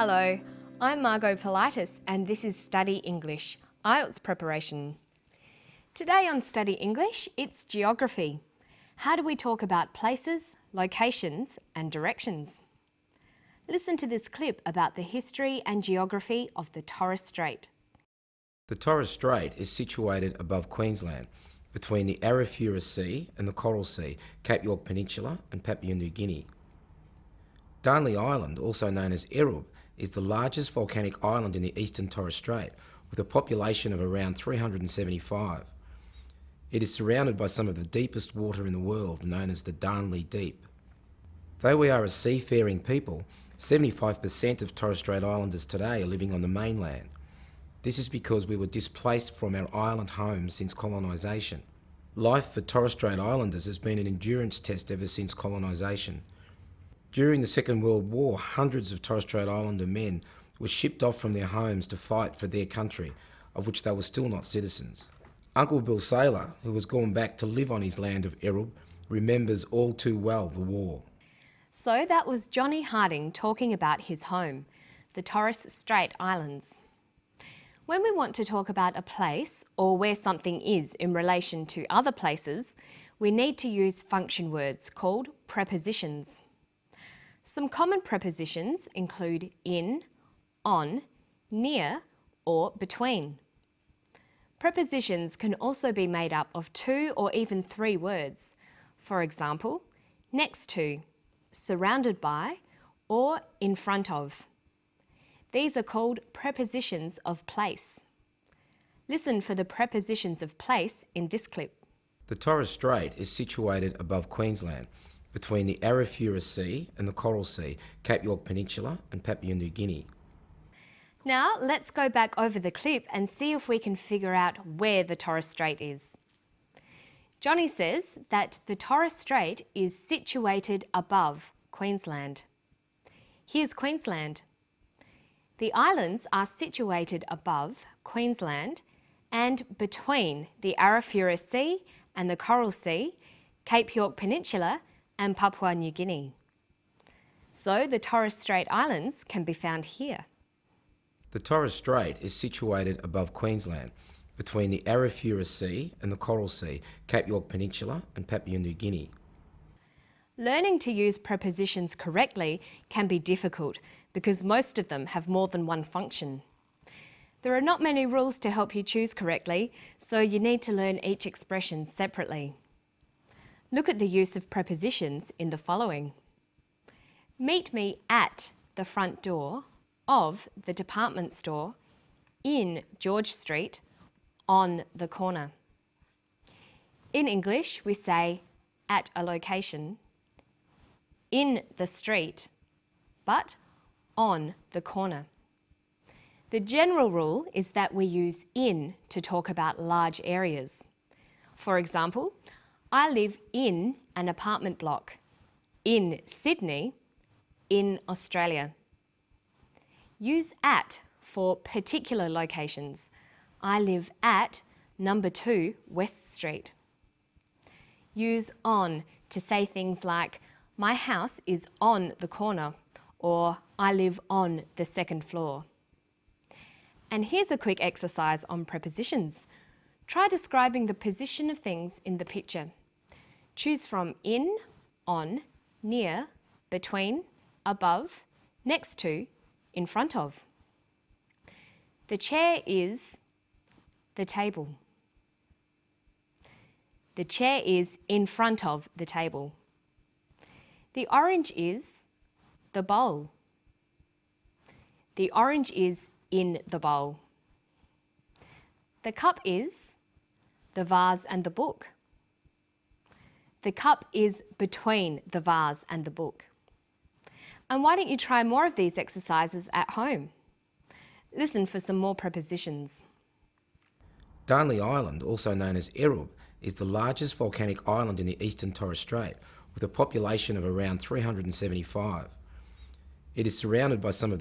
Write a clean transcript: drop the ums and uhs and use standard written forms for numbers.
Hello, I'm Margot Politis and this is Study English, IELTS preparation. Today on Study English, it's geography. How do we talk about places, locations and directions? Listen to this clip about the history and geography of the Torres Strait. The Torres Strait is situated above Queensland, between the Arafura Sea and the Coral Sea, Cape York Peninsula and Papua New Guinea. Darnley Island, also known as Erub, is the largest volcanic island in the eastern Torres Strait, with a population of around 375. It is surrounded by some of the deepest water in the world, known as the Darnley Deep. Though we are a seafaring people, 75% of Torres Strait Islanders today are living on the mainland. This is because we were displaced from our island homes since colonisation. Life for Torres Strait Islanders has been an endurance test ever since colonisation. During the Second World War, hundreds of Torres Strait Islander men were shipped off from their homes to fight for their country, of which they were still not citizens. Uncle Bill Sailor, who has gone back to live on his land of Erub, remembers all too well the war. So that was Johnny Harding talking about his home, the Torres Strait Islands. When we want to talk about a place or where something is in relation to other places, we need to use function words called prepositions. Some common prepositions include in, on, near, or between. Prepositions can also be made up of 2 or even 3 words. For example, next to, surrounded by, or in front of. These are called prepositions of place. Listen for the prepositions of place in this clip. The Torres Strait is situated above Queensland, between the Arafura Sea and the Coral Sea, Cape York Peninsula and Papua New Guinea. Now let's go back over the clip and see if we can figure out where the Torres Strait is. Johnny says that the Torres Strait is situated above Queensland. Here's Queensland. The islands are situated above Queensland and between the Arafura Sea and the Coral Sea, Cape York Peninsula and Papua New Guinea. So the Torres Strait Islands can be found here. The Torres Strait is situated above Queensland, between the Arafura Sea and the Coral Sea, Cape York Peninsula and Papua New Guinea. Learning to use prepositions correctly can be difficult because most of them have more than one function. There are not many rules to help you choose correctly, so you need to learn each expression separately. Look at the use of prepositions in the following. Meet me at the front door of the department store in George Street on the corner. In English, we say at a location, in the street, but on the corner. The general rule is that we use in to talk about large areas. For example, I live in an apartment block in Sydney, in Australia. Use at for particular locations. I live at number 2 West Street. Use on to say things like, my house is on the corner, or I live on the 2nd floor. And here's a quick exercise on prepositions. Try describing the position of things in the picture. Choose from in, on, near, between, above, next to, in front of. The chair is the table. The chair is in front of the table. The orange is the bowl. The orange is in the bowl. The cup is the vase and the book. The cup is between the vase and the book. And why don't you try more of these exercises at home? Listen for some more prepositions. Darnley Island, also known as Erub, is the largest volcanic island in the eastern Torres Strait, with a population of around 375. It is surrounded by some of